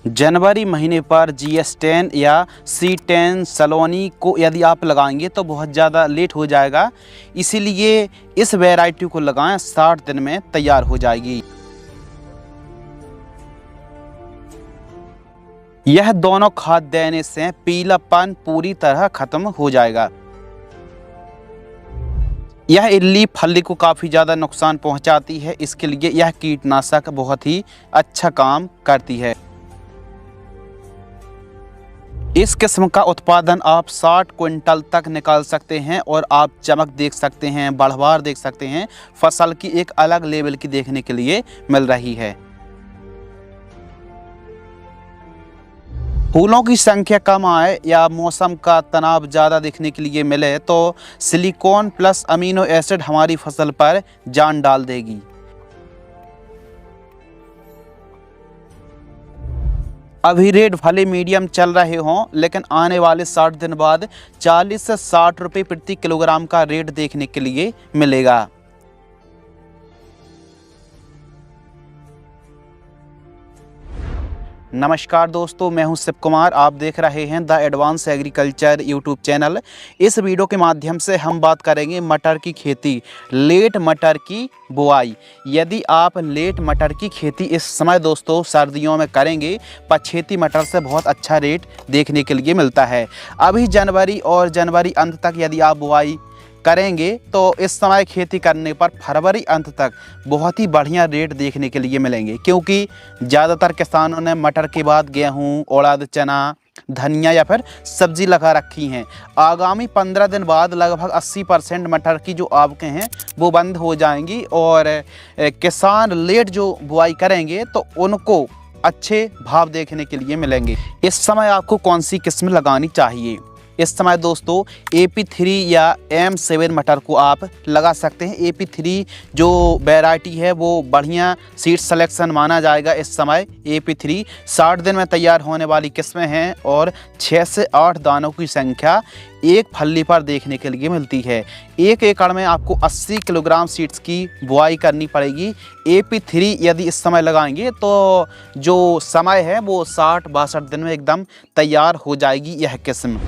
जनवरी महीने पर GS10 या C10 सलोनी को यदि आप लगाएंगे तो बहुत ज़्यादा लेट हो जाएगा, इसीलिए इस वैरायटी को लगाएं, 60 दिन में तैयार हो जाएगी। यह दोनों खाद देने से पीलापन पूरी तरह खत्म हो जाएगा। यह इल्ली फली को काफ़ी ज़्यादा नुकसान पहुंचाती है, इसके लिए यह कीटनाशक बहुत ही अच्छा काम करती है। इस किस्म का उत्पादन आप 60 क्विंटल तक निकाल सकते हैं और आप चमक देख सकते हैं, बढ़वार देख सकते हैं, फसल की एक अलग लेवल की देखने के लिए मिल रही है। फूलों की संख्या कम आए या मौसम का तनाव ज़्यादा देखने के लिए मिले तो सिलिकॉन प्लस अमीनो एसिड हमारी फसल पर जान डाल देगी। अभी रेट भले मीडियम चल रहे हों, लेकिन आने वाले 60 दिन बाद 40 से 60 रुपये प्रति किलोग्राम का रेट देखने के लिए मिलेगा। नमस्कार दोस्तों, मैं हूं शिव कुमार। आप देख रहे हैं the advance agriculture YouTube channel. इस वीडियो के माध्यम से हम बात करेंगे मटर की खेती, लेट मटर की बुआई। यदि आप लेट मटर की खेती इस समय दोस्तों सर्दियों में करेंगे, पछेती मटर से बहुत अच्छा रेट देखने के लिए मिलता है। अभी जनवरी और जनवरी अंत तक यदि आप बुआई करेंगे तो इस समय खेती करने पर फरवरी अंत तक बहुत ही बढ़िया रेट देखने के लिए मिलेंगे, क्योंकि ज़्यादातर किसानों ने मटर के बाद गेहूं, उड़द, चना, धनिया या फिर सब्जी लगा रखी हैं। आगामी 15 दिन बाद लगभग 80% मटर की जो आवकें हैं वो बंद हो जाएंगी और किसान लेट जो बुआई करेंगे तो उनको अच्छे भाव देखने के लिए मिलेंगे। इस समय आपको कौन सी किस्म लगानी चाहिए? इस समय दोस्तों AP3 या M7 मटर को आप लगा सकते हैं। AP3 जो वैरायटी है वो बढ़िया सीड सिलेक्शन माना जाएगा। इस समय AP3 60 दिन में तैयार होने वाली किस्में हैं और 6 से 8 दानों की संख्या एक फल्ली पर देखने के लिए मिलती है। 1 एकड़ में आपको 80 किलोग्राम सीड्स की बुआई करनी पड़ेगी। AP3 यदि इस समय लगाएंगे तो जो समय है वो 60-62 दिन में एकदम तैयार हो जाएगी यह किस्म।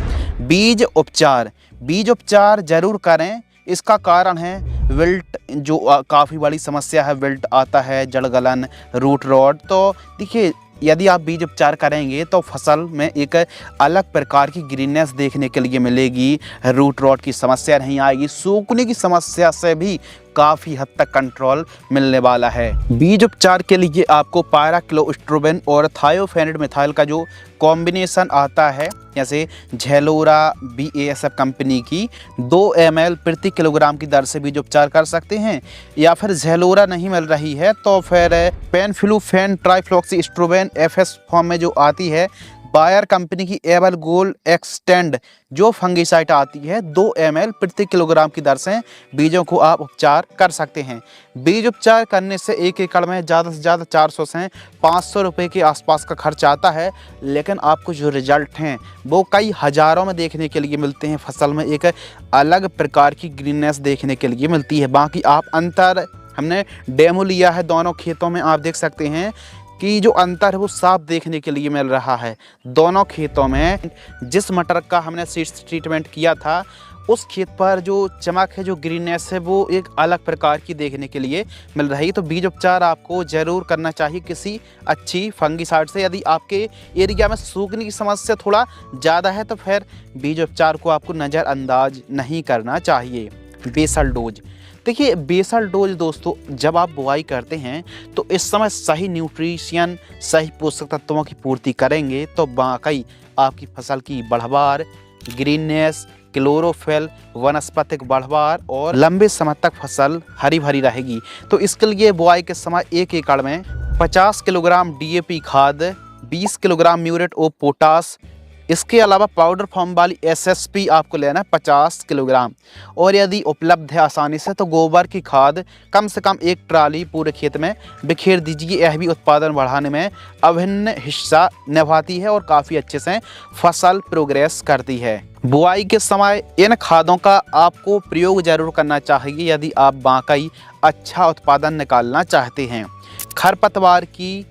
बीज उपचार ज़रूर करें। इसका कारण है विल्ट, जो काफ़ी बड़ी समस्या है, विल्ट आता है, जड़ गलन, रूट रॉट। तो देखिए, यदि आप बीज उपचार करेंगे तो फसल में एक अलग प्रकार की ग्रीननेस देखने के लिए मिलेगी, रूट रॉट की समस्या नहीं आएगी, सूखने की समस्या से भी काफ़ी हद तक कंट्रोल मिलने वाला है। बीज उपचार के लिए आपको पायराक्लोस्ट्रोबिन और थायोफेनिड मिथाइल का जो कॉम्बिनेशन आता है, जैसे झेलोरा BASF कंपनी की 2 ml प्रति किलोग्राम की दर से बीज उपचार कर सकते हैं। या फिर झेलोरा नहीं मिल रही है तो फिर पेनफ्लूफेन ट्राइफ्लॉक्सीस्ट्रोबिन FS फॉर्म में जो आती है, बायर कंपनी की एवर गोल्ड एक्सटेंड जो फंगिसाइड आती है, 2 ml प्रति किलोग्राम की दर से बीजों को आप उपचार कर सकते हैं। बीज उपचार करने से 1 एकड़ में ज़्यादा से ज़्यादा 400 से 500 रुपये के आसपास का खर्च आता है, लेकिन आपको जो रिजल्ट हैं वो कई हज़ारों में देखने के लिए मिलते हैं। फसल में एक अलग प्रकार की ग्रीननेस देखने के लिए मिलती है। बाकी आप अंतर, हमने डेमो लिया है दोनों खेतों में, आप देख सकते हैं कि जो अंतर है वो साफ देखने के लिए मिल रहा है। दोनों खेतों में जिस मटर का हमने सीड्स ट्रीटमेंट किया था, उस खेत पर जो चमक है, जो ग्रीननेस है, वो एक अलग प्रकार की देखने के लिए मिल रही है। तो बीज उपचार आपको ज़रूर करना चाहिए किसी अच्छी फंगिसाइड से। यदि आपके एरिया में सूखने की समस्या थोड़ा ज़्यादा है तो फिर बीज उपचार को आपको नज़रअंदाज नहीं करना चाहिए। बेसल डोज, देखिए बेसल डोज दोस्तों, जब आप बुआई करते हैं तो इस समय सही न्यूट्रिशन, सही पोषक तत्वों की पूर्ति करेंगे तो वाकई आपकी फसल की बढ़वार, ग्रीननेस, क्लोरोफिल, वनस्पतिक बढ़वार और लंबे समय तक फसल हरी भरी रहेगी। तो इसके लिए बुआई के समय 1 एकड़ में 50 किलोग्राम DAP खाद, 20 किलोग्राम म्यूरेट ऑफ पोटास, इसके अलावा पाउडर फॉर्म वाली SSP आपको लेना है 50 किलोग्राम। और यदि उपलब्ध है आसानी से तो गोबर की खाद कम से कम 1 ट्राली पूरे खेत में बिखेर दीजिए। यह भी उत्पादन बढ़ाने में अभिन्न हिस्सा निभाती है और काफ़ी अच्छे से फसल प्रोग्रेस करती है। बुआई के समय इन खादों का आपको प्रयोग जरूर करना चाहिए यदि आप वाकई अच्छा उत्पादन निकालना चाहते हैं। खरपतवार की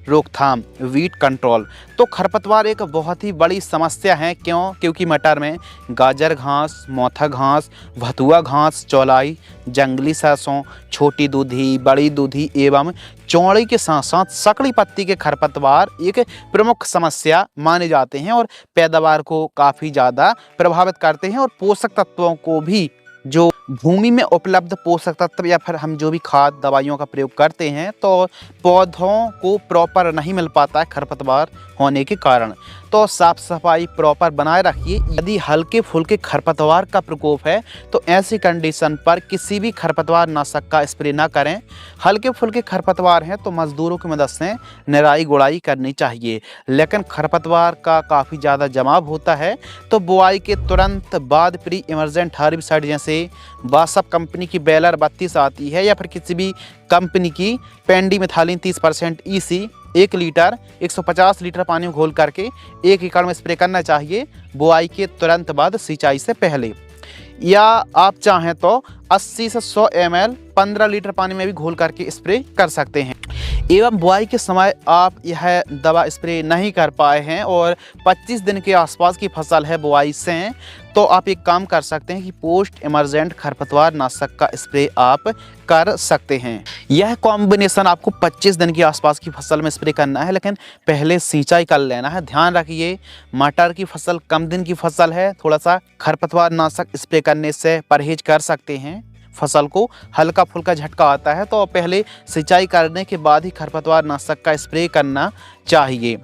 रोकथाम, वीट कंट्रोल। तो खरपतवार एक बहुत ही बड़ी समस्या है। क्योंकि मटर में गाजर घास, मोथा घास, भथुआ घास, चौलाई, जंगली सरसों, छोटी दूधी, बड़ी दूधी एवं चौड़ी के साथ साथ सकड़ी पत्ती के खरपतवार एक प्रमुख समस्या माने जाते हैं और पैदावार को काफ़ी ज़्यादा प्रभावित करते हैं और पोषक तत्वों को भी, जो भूमि में उपलब्ध पोषक तत्व या फिर हम जो भी खाद दवाइयों का प्रयोग करते हैं तो पौधों को प्रॉपर नहीं मिल पाता है खरपतवार होने के कारण। तो साफ सफाई प्रॉपर बनाए रखिए। यदि हल्के फुल्के खरपतवार का प्रकोप है तो ऐसी कंडीशन पर किसी भी खरपतवार नाशक का स्प्रे ना करें। हल्के फुल्के खरपतवार हैं तो मजदूरों की मदद से निराई गुड़ाई करनी चाहिए। लेकिन खरपतवार का काफ़ी ज़्यादा जमाव होता है तो बुआई के तुरंत बाद प्री इमर्जेंट हर्बिसाइड जैसे बासप कंपनी की बेलर 32 आती है या फिर किसी भी कंपनी की पेंडिमिथालिन 30% EC 1 लीटर 150 लीटर पानी में घोल करके 1 एकड़ में स्प्रे करना चाहिए बुआई के तुरंत बाद सिंचाई से पहले। या आप चाहें तो 80 से 100 ml 15 लीटर पानी में भी घोल करके स्प्रे कर सकते हैं। एवं बुआई के समय आप यह दवा स्प्रे नहीं कर पाए हैं और 25 दिन के आसपास की फसल है बुआई से, तो आप एक काम कर सकते हैं कि पोस्ट इमरजेंट खरपतवार नाशक का स्प्रे आप कर सकते हैं। यह कॉम्बिनेशन आपको 25 दिन के आसपास की फसल में स्प्रे करना है, लेकिन पहले सिंचाई कर लेना है। ध्यान रखिए मटर की फसल कम दिन की फसल है, थोड़ा सा खरपतवार नाशक स्प्रे करने से परहेज कर सकते हैं। फसल को हल्का फुल्का झटका आता है तो पहले सिंचाई करने के बाद ही खरपतवार नाशक का स्प्रे करना चाहिए।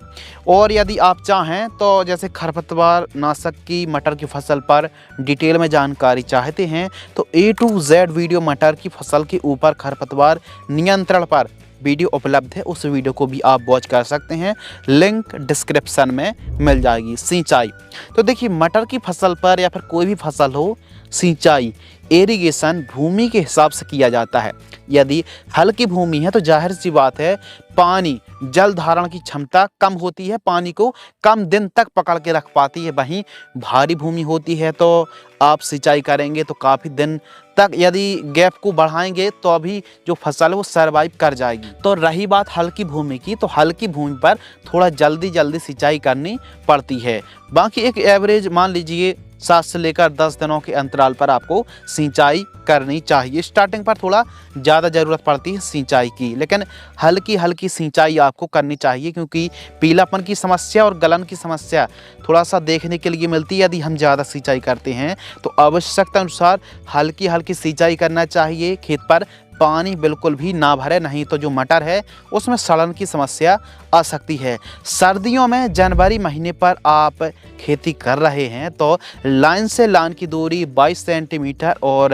और यदि आप चाहें तो जैसे खरपतवार नाशक की मटर की फसल पर डिटेल में जानकारी चाहते हैं तो A to Z वीडियो मटर की फसल के ऊपर खरपतवार नियंत्रण पर वीडियो उपलब्ध है, उस वीडियो को भी आप वॉच कर सकते हैं, लिंक डिस्क्रिप्शन में मिल जाएगी। सिंचाई तो देखिए मटर की फसल पर या फिर कोई भी फसल हो, सिंचाई इरिगेशन भूमि के हिसाब से किया जाता है। यदि हल्की भूमि है तो जाहिर सी बात है पानी जल धारण की क्षमता कम होती है, पानी को कम दिन तक पकड़ के रख पाती है। वहीं भारी भूमि होती है तो आप सिंचाई करेंगे तो काफ़ी दिन तक, यदि गैप को बढ़ाएंगे तो अभी जो फसल है वो सर्वाइव कर जाएगी। तो रही बात हल्की भूमि की, तो हल्की भूमि पर थोड़ा जल्दी सिंचाई करनी पड़ती है। बाकी एक एवरेज मान लीजिए 7 से लेकर 10 दिनों के अंतराल पर आपको सिंचाई करनी चाहिए। स्टार्टिंग पर थोड़ा ज़्यादा ज़रूरत पड़ती है सिंचाई की, लेकिन हल्की सिंचाई आपको करनी चाहिए क्योंकि पीलापन की समस्या और गलन की समस्या थोड़ा सा देखने के लिए मिलती है। यदि हम ज़्यादा सिंचाई करते हैं तो आवश्यकता अनुसार हल्की सिंचाई करना चाहिए। खेत पर पानी बिल्कुल भी ना भरे, नहीं तो जो मटर है उसमें सड़न की समस्या आ सकती है। सर्दियों में जनवरी महीने पर आप खेती कर रहे हैं तो लाइन से लाइन की दूरी 22 सेंटीमीटर और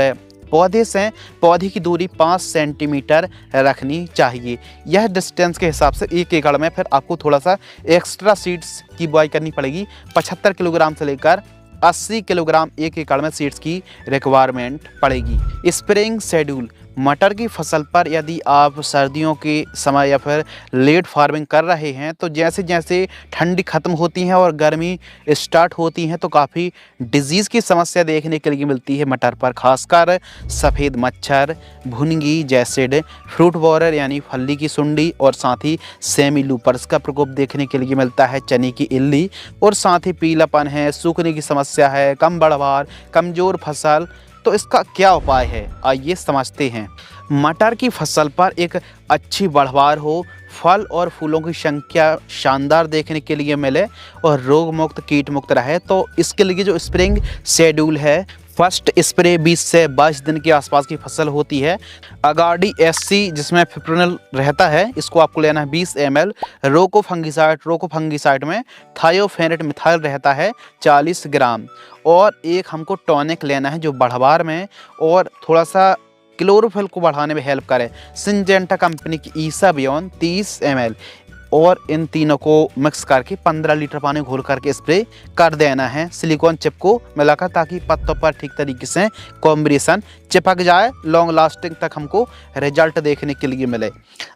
पौधे से पौधे की दूरी 5 सेंटीमीटर रखनी चाहिए। यह डिस्टेंस के हिसाब से 1 एकड़ में फिर आपको थोड़ा सा एक्स्ट्रा सीड्स की बुआई करनी पड़ेगी। 75 किलोग्राम से लेकर 80 किलोग्राम 1 एकड़ में सीड्स की रिक्वायरमेंट पड़ेगी। स्प्रेइंग शेड्यूल मटर की फसल पर यदि आप सर्दियों के समय या फिर लेट फार्मिंग कर रहे हैं तो जैसे जैसे ठंडी ख़त्म होती है और गर्मी स्टार्ट होती है तो काफ़ी डिजीज़ की समस्या देखने के लिए मिलती है मटर पर, खासकर सफ़ेद मच्छर, भुनगी जैसिड, फ्रूट बॉरर यानी फली की सुंडी और साथ ही सेमी लूपर्स का प्रकोप देखने के लिए मिलता है, चने की इल्ली और साथ ही पीलापन है, सूखने की समस्या है, कम बढ़वार, कमज़ोर फसल। तो इसका क्या उपाय है आइए समझते हैं। मटर की फसल पर एक अच्छी बढ़वार हो, फल और फूलों की संख्या शानदार देखने के लिए मिले और रोग मुक्त कीट मुक्त रहे तो इसके लिए जो स्प्रिंग शेड्यूल है, फर्स्ट स्प्रे 20 से 22 दिन के आसपास की फसल होती है। अगाडी SC जिसमें फिप्रोनिल रहता है, इसको आपको लेना है 20 ml। रोकोफंगिसाइड में थायोफेनेट मिथाइल रहता है 40 ग्राम और एक हमको टॉनिक लेना है जो बढ़वार में और थोड़ा सा क्लोरोफिल को बढ़ाने में हेल्प करे, सिंजेंटा कंपनी की ईसाबियोन 30 ml और इन तीनों को मिक्स करके 15 लीटर पानी घोल करके स्प्रे कर देना है सिलिकॉन चिप को मिलाकर, ताकि पत्तों पर ठीक तरीके से कॉम्बिनेशन चिपक जाए, लॉन्ग लास्टिंग तक हमको रिजल्ट देखने के लिए मिले।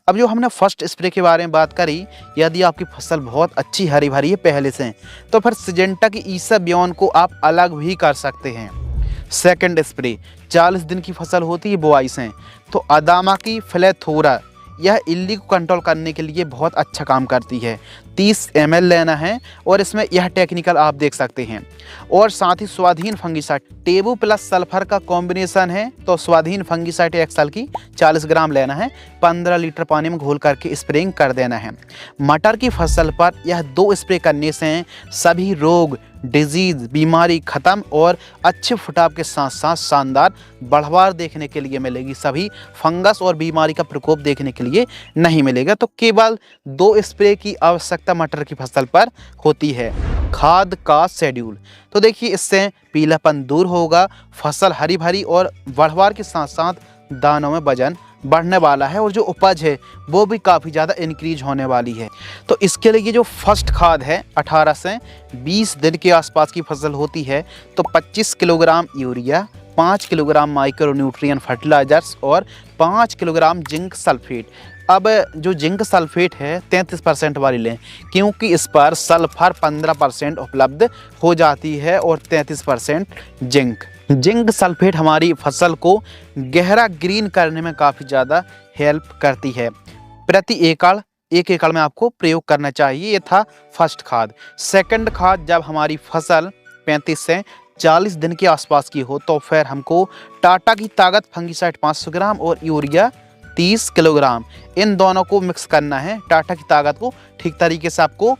अब जो हमने फर्स्ट स्प्रे के बारे में बात करी, यदि आपकी फसल बहुत अच्छी हरी भरी है पहले से तो फिर सिजेंटा की ईसाबियोन को आप अलग भी कर सकते हैं। सेकंड स्प्रे 40 दिन की फसल होती है बुआई से तो अदामा की फ्लेथोरा यह इल्ली को कंट्रोल करने के लिए बहुत अच्छा काम करती है। 30 ml लेना है और इसमें यह टेक्निकल आप देख सकते हैं। और साथ ही स्वाधीन फंगिसाइड टेबू प्लस सल्फर का कॉम्बिनेशन है, तो स्वाधीन फंगिसाइड एक्सल की 40 ग्राम लेना है, 15 लीटर पानी में घोल करके स्प्रेइंग कर देना है। मटर की फसल पर यह 2 स्प्रे करने से सभी रोग डिजीज बीमारी खत्म और अच्छे फुटाव के साथ साथ शानदार बढ़वार देखने के लिए मिलेगी। सभी फंगस और बीमारी का प्रकोप देखने के लिए नहीं मिलेगा। तो केवल 2 स्प्रे की आवश्यकता मटर की फसल पर होती है। खाद का शेड्यूल, तो देखिए इससे पीलापन दूर होगा, फसल हरी भरी और बढ़वार के साथ साथ दानों में वजन बढ़ने वाला है और जो उपज है वो भी काफ़ी ज़्यादा इंक्रीज होने वाली है। तो इसके लिए जो फर्स्ट खाद है 18 से 20 दिन के आसपास की फसल होती है तो 25 kilogram urea, 5 kilogram micronutrient fertilisers और 5 किलोग्राम जिंक सल्फेट। अब जो जिंक सल्फेट है 33% वाली लें, क्योंकि इस पर सल्फर 15% उपलब्ध हो जाती है और 33% जिंक सल्फेट हमारी फसल को गहरा ग्रीन करने में काफ़ी ज़्यादा हेल्प करती है। प्रति एकड़ 1 एकड़ में आपको प्रयोग करना चाहिए। ये था फर्स्ट खाद। सेकंड खाद जब हमारी फसल 35 से 40 दिन के आसपास की हो तो फिर हमको टाटा की ताकत फंगिसाइड 500 ग्राम और यूरिया 30 किलोग्राम इन दोनों को मिक्स करना है। टाटा की ताकत को ठीक तरीके से आपको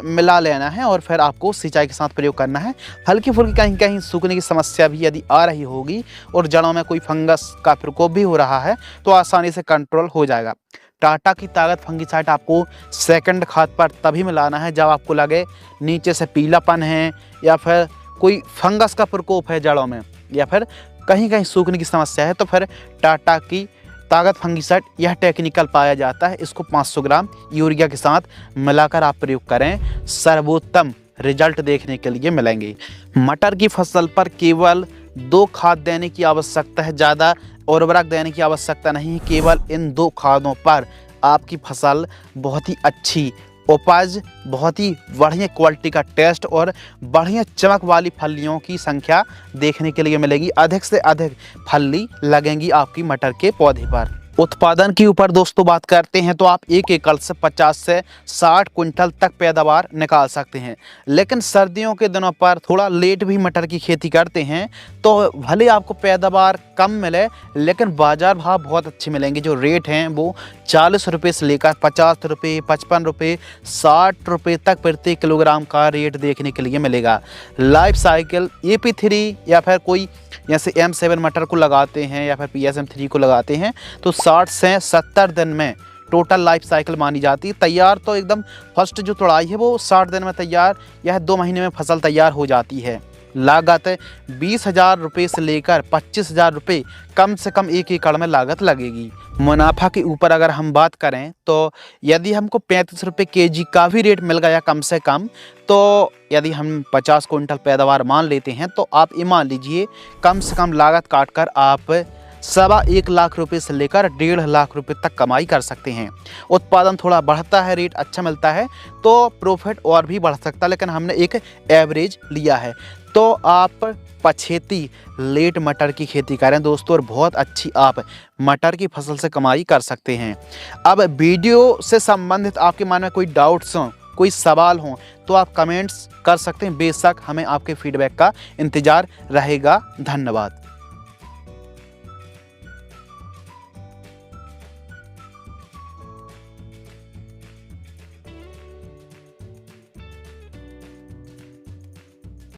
मिला लेना है और फिर आपको सिंचाई के साथ प्रयोग करना है। हल्की फुल्की कहीं कहीं सूखने की समस्या भी यदि आ रही होगी और जड़ों में कोई फंगस का प्रकोप भी हो रहा है तो आसानी से कंट्रोल हो जाएगा। टाटा की ताकत फंगिसाइड आपको सेकंड खाद पर तभी मिलाना है जब आपको लगे नीचे से पीलापन है या फिर कोई फंगस का प्रकोप है जड़ों में या फिर कहीं कहीं सूखने की समस्या है, तो फिर टाटा की ताकत फंगिसाइड यह टेक्निकल पाया जाता है। इसको 500 ग्राम यूरिया के साथ मिलाकर आप प्रयोग करें, सर्वोत्तम रिजल्ट देखने के लिए मिलेंगे। मटर की फसल पर केवल 2 खाद देने की आवश्यकता है, ज़्यादा उर्वरक देने की आवश्यकता नहीं। केवल इन 2 खादों पर आपकी फसल बहुत ही अच्छी उपज, बहुत ही बढ़िया क्वालिटी का टेस्ट और बढ़िया चमक वाली फलियों की संख्या देखने के लिए मिलेगी। अधिक से अधिक फली लगेंगी आपकी मटर के पौधे पर। उत्पादन के ऊपर दोस्तों बात करते हैं तो आप 1 एकड़ से 50 से 60 कुंटल तक पैदावार निकाल सकते हैं। लेकिन सर्दियों के दिनों पर थोड़ा लेट भी मटर की खेती करते हैं तो भले आपको पैदावार कम मिले लेकिन बाज़ार भाव बहुत अच्छे मिलेंगे। जो रेट हैं वो 40 रुपये से लेकर 50 रुपये, 55 रुपये, 60 रुपये तक प्रति किलोग्राम का रेट देखने के लिए मिलेगा। लाइफ साइकिल AP3 या फिर कोई जैसे M7 मटर को लगाते हैं या फिर PSM3 को लगाते हैं तो 60 से 70 दिन में टोटल लाइफ साइकिल मानी जाती है। तैयार तो एकदम फर्स्ट जो तोड़ाई है वो 60 दिन में तैयार, यह 2 महीने में फसल तैयार हो जाती है। लागत 20,000 रुपये से लेकर 25,000 रुपये कम से कम 1 एकड़ में लागत लगेगी। मुनाफा के ऊपर अगर हम बात करें तो यदि हमको 35 रुपये केजी का भी रेट मिल गया कम से कम, तो यदि हम 50 कुंटल पैदावार मान लेते हैं तो आप ये मान लीजिए कम से कम लागत काट कर आप 1.25 लाख रुपये से लेकर 1.5 लाख रुपये तक कमाई कर सकते हैं। उत्पादन थोड़ा बढ़ता है, रेट अच्छा मिलता है तो प्रॉफिट और भी बढ़ सकता है, लेकिन हमने एक एवरेज लिया है। तो आप पछेती लेट मटर की खेती करें दोस्तों और बहुत अच्छी आप मटर की फसल से कमाई कर सकते हैं। अब वीडियो से संबंधित आपके मन में कोई डाउट्स हों, कोई सवाल हों तो आप कमेंट्स कर सकते हैं। बेशक हमें आपके फीडबैक का इंतज़ार रहेगा। धन्यवाद।